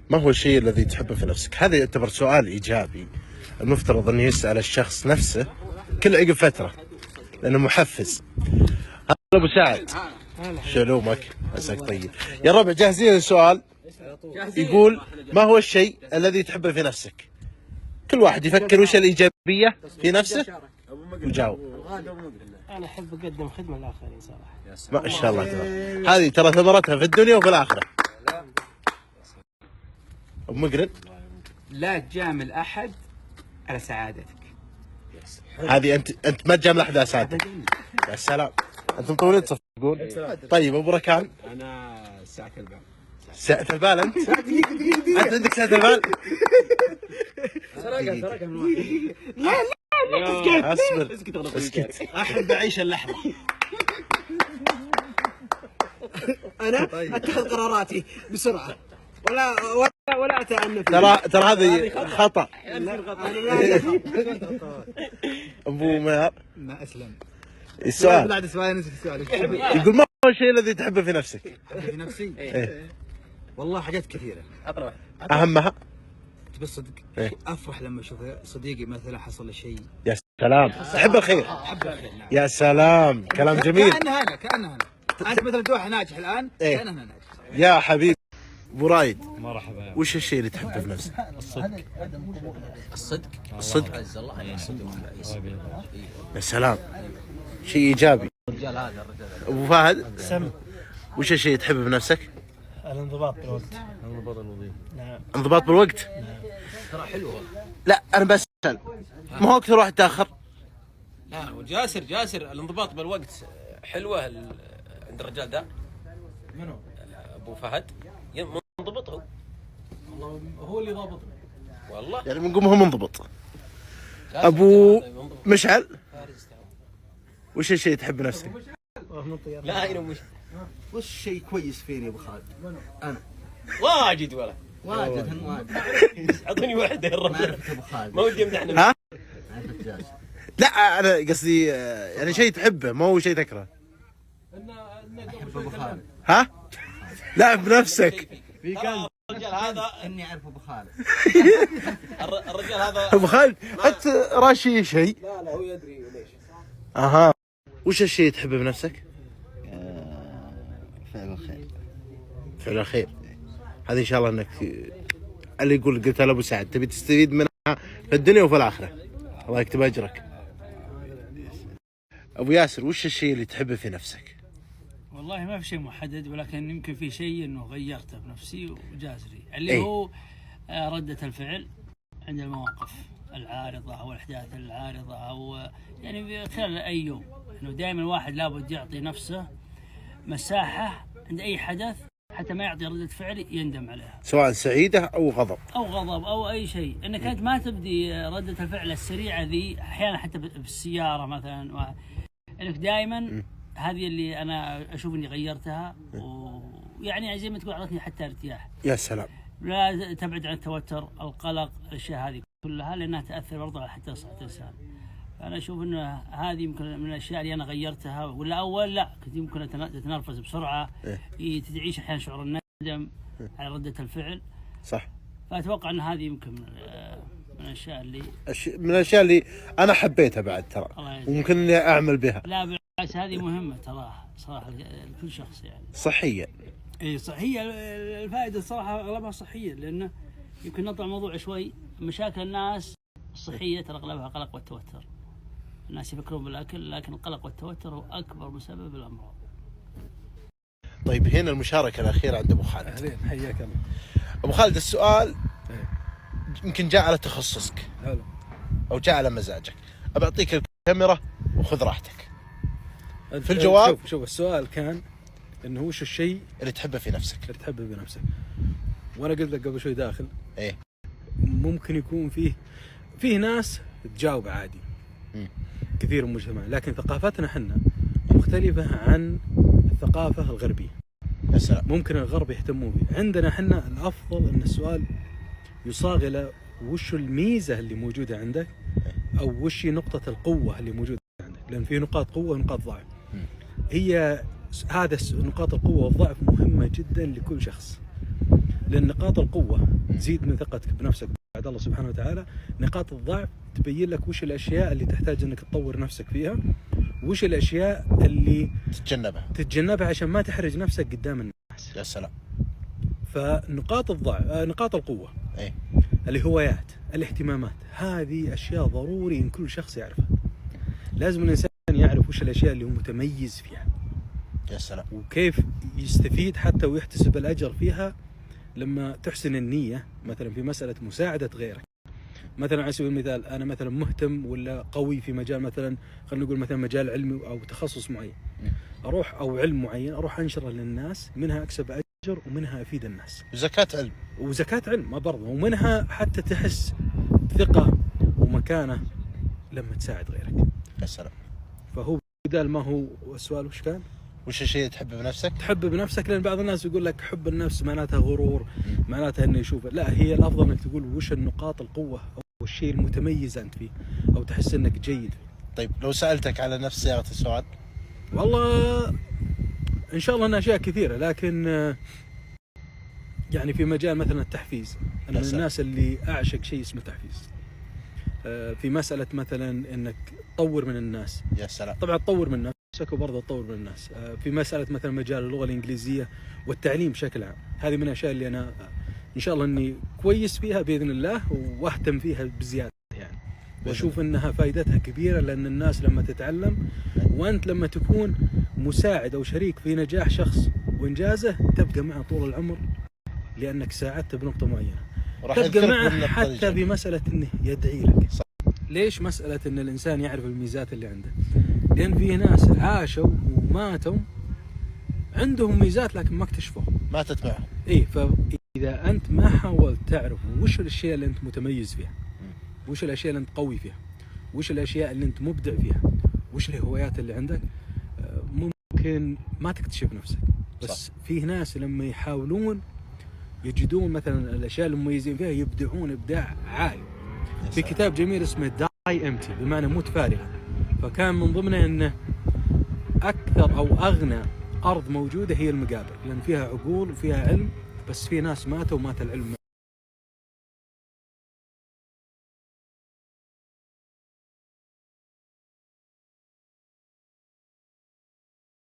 ما هو الشيء الذي تحبه في نفسك؟ هذا يعتبر سؤال إيجابي، المفترض أن يسأل الشخص نفسه كل عقب فترة لأنه محفز. هلا أبو سعد، شلومك؟ عساك طيب. يا ربع جاهزين السؤال؟ يقول ما هو الشيء الذي تحبه في نفسك؟ كل واحد يفكر وش الإيجابية في نفسه وجاوب. أنا أحب أقدم خدمة للآخرين صراحة. ما شاء الله تبارك. هذه ترى ثمرتها في الدنيا وفي الآخرة. أبو مقرن، لا تجامل أحد على سعادتك. هذه أنت ما تجامل أحد على سعادتك. يا سلام، أنتم طولين تصفقون. طيب أبو ركان، أنا ساعة البال. ساعة البال أنت؟ أنت عندك ساعة البال؟ سرقة من واحد. لا اسكت. أحب أعيش اللحظة. أنا أتخذ قراراتي بسرعة ولا أتأنى ترى هذه خطأ. أبو ميار، ما أسلم. السؤال بعد سؤال نسيت السؤال. يقول ما هو الشيء الذي تحبه في نفسك؟ في نفسي؟ إيه. والله حاجات كثيرة. أهمها؟ تبي الصدق؟ إيه. أفرح لما أشوف صديقي مثلا حصل له شيء. يا سلام، تحب الخير. أحب الخير. نعم. يا سلام، كلام جميل. كأنه أنا. أنت مثلا واحد ناجح الآن. إيه. كأنه أنا ناجح. يا حبيبي أبو رايد، مرحبا. وش الشيء اللي تحبه في نفسك؟ الصدق. عز الله يعني يا سلام، شيء إيجابي. الرجال هذا أبو فهد، سم. وش الشيء تحبه في نفسك؟ الانضباط بالوقت. النظام الوظيفي. نعم. انضباط بالوقت؟ ترى حلوه. لا أنا بسأل، ما هو أكثر واحد تأخر؟ لا وجاسر الانضباط بالوقت حلوه عند الرجال ده. منو؟ ابو فهد منضبط هو. والله هو اللي ضابطني. والله يعني بنقول هو منضبط. أبو مشعل، وش الشيء تحب نفسك؟ لا هنا مش وش شيء كويس فيني يا أبو خالد؟ أنا واجد ولا واجد. اعطوني واحده يا الرجل. معرفة أبو خالد. ما ودي يمدحنا. ها؟ معرفة جاسر. لا أنا قصدي يعني شيء تحبه ما هو شيء تكره. أحب أبو خالد. ها؟ لا بنفسك. في كان الرجال هذا إني أعرف أبو خالد. الرجال هذا أبو خالد أنت راشي شيء. لا هو يدري ليش. أها، وش الشيء تحبه بنفسك؟ فعل الخير. فعل الخير. هذه إن شاء الله أنك اللي يقول قلت لأبو سعد تبي تستفيد منها في الدنيا وفي الآخرة. الله يكتب أجرك. أبو ياسر، وش الشيء اللي تحبه في نفسك؟ والله ما في شيء محدد، ولكن يمكن في شيء انه غيرته بنفسي وجازري اللي أي. هو ردة الفعل عند المواقف العارضة او الاحداث العارضة او يعني خلال اي يوم، انه دائما الواحد لابد يعطي نفسه مساحة عند اي حدث حتى ما يعطي ردة فعل يندم عليها، سواء سعيدة أو غضب. او غضب او اي شيء، انك انت ما تبدي ردة الفعل السريعة ذي احيانا حتى بالسيارة مثلا، انك دائما هذه اللي انا اشوف اني غيرتها، ويعني زي ما تقول اعطتني حتى ارتياح. يا سلام. لا تبعد عن التوتر، القلق، الاشياء هذه كلها لانها تاثر برضه على حتى صحه الانسان. فانا اشوف ان هذه يمكن من الاشياء اللي انا غيرتها، ولا اول لا كنت يمكن تتنرفز بسرعه، تعيش احيانا شعور الندم على رده الفعل. صح. فاتوقع ان هذه يمكن من الاشياء اللي من الأشياء اللي أنا حبيتها بعد ترى، وممكن إني أعمل بها. لا بالعكس هذه مهمه تراها صراحه لكل شخص يعني. صحيا. اي صحيه، الفائده الصراحه اغلبها صحيه، لانه يمكن نطلع موضوع شوي. مشاكل الناس الصحيه ترى اغلبها قلق والتوتر. الناس يفكرون بالاكل، لكن القلق والتوتر هو اكبر مسبب الامراض. طيب هنا المشاركه الاخيره عند ابو خالد. اهلين، حياك الله. ابو خالد، السؤال يمكن جاء على تخصصك. حلو. او جاء على مزاجك. ابى اعطيك الكاميرا وخذ راحتك في الجواب. شوف السؤال كان انه وش الشيء اللي تحبه في نفسك؟ اللي تحبه بنفسك. وانا قلت لك قبل شوي داخل ايه ممكن يكون فيه ناس تجاوب عادي. كثير من المجتمع، لكن ثقافتنا احنا مختلفة عن الثقافة الغربية. يا سلام. ممكن الغرب يهتمون به، عندنا احنا الافضل ان السؤال يصاغ الى وش الميزة اللي موجودة عندك، او وش نقطة القوة اللي موجودة عندك، لان في نقاط قوة ونقاط ضعف. هي هذا نقاط القوة والضعف مهمة جدا لكل شخص، لأن نقاط القوة تزيد من ثقتك بنفسك بعد الله سبحانه وتعالى. نقاط الضعف تبين لك وش الأشياء اللي تحتاج أنك تطور نفسك فيها، وش الأشياء اللي تتجنبها عشان ما تحرج نفسك قدام الناس. يا سلام. فنقاط الضعف، نقاط القوة، إيه؟ الهوايات، الاهتمامات، هذه أشياء ضروري إن كل شخص يعرفها. لازم الإنسان يعرف وش الأشياء اللي هو متميز فيها. يا سلام. وكيف يستفيد حتى ويحتسب الأجر فيها لما تحسن النية مثلا في مسألة مساعدة غيرك. مثلا على سبيل المثال أنا مثلا مهتم ولا قوي في مجال، مثلا خلينا نقول مثلا مجال علمي أو تخصص معين، أروح أو علم معين أروح أنشره للناس، منها أكسب أجر ومنها أفيد الناس. وزكاة علم ما برضه، ومنها حتى تحس ثقة ومكانة لما تساعد غيرك. يا سلام. فهو بدال ما هو السؤال وش كان؟ وش الشيء تحبه بنفسك؟ تحبه بنفسك، لأن بعض الناس يقول لك حب النفس معناتها غرور، معناتها إنه يشوفه. لا، هي الأفضل إنك تقول وش النقاط القوة أو الشيء المتميز أنت فيه أو تحس إنك جيد فيه. طيب لو سألتك على نفس صياغة السؤال؟ والله إن شاء الله أن أشياء كثيرة، لكن يعني في مجال مثلا التحفيز، أنا من الناس اللي أعشق شيء اسمه تحفيز. في مسألة مثلا إنك تطور من الناس. يا سلام. طبعا تطور من نفسك وبرضه تطور من الناس. في مسألة مثلا مجال اللغة الإنجليزية والتعليم بشكل عام، هذه من الأشياء اللي أنا إن شاء الله إني كويس فيها بإذن الله، وأهتم فيها بزيادة يعني. وأشوف إنها فائدتها كبيرة، لأن الناس لما تتعلم وأنت لما تكون مساعد أو شريك في نجاح شخص وإنجازه تبقى معه طول العمر، لأنك ساعدته بنقطة معينة. تبقى معه حتى بمسألة إنه يدعي لك. ليش مسألة إن الإنسان يعرف الميزات اللي عنده؟ لأن في ناس عاشوا وماتوا عندهم ميزات لكن ما اكتشفوها، ماتت معهم. إيه، فإذا أنت ما حاولت تعرف وش الأشياء اللي أنت متميز فيها، وش الأشياء اللي أنت قوي فيها، وش الأشياء اللي أنت مبدع فيها، وش الهوايات اللي عندك، ممكن ما تكتشف نفسك. بس صح. في ناس لما يحاولون يجدون مثلا الأشياء المميزين فيها يبدعون إبداع عالي. في كتاب جميل اسمه داي امتي، بمعنى موت فارغة، فكان من ضمنه أنه أكثر أو أغنى أرض موجودة هي المقابر، لأن فيها عقول وفيها علم، بس في ناس ماتوا ومات العلم.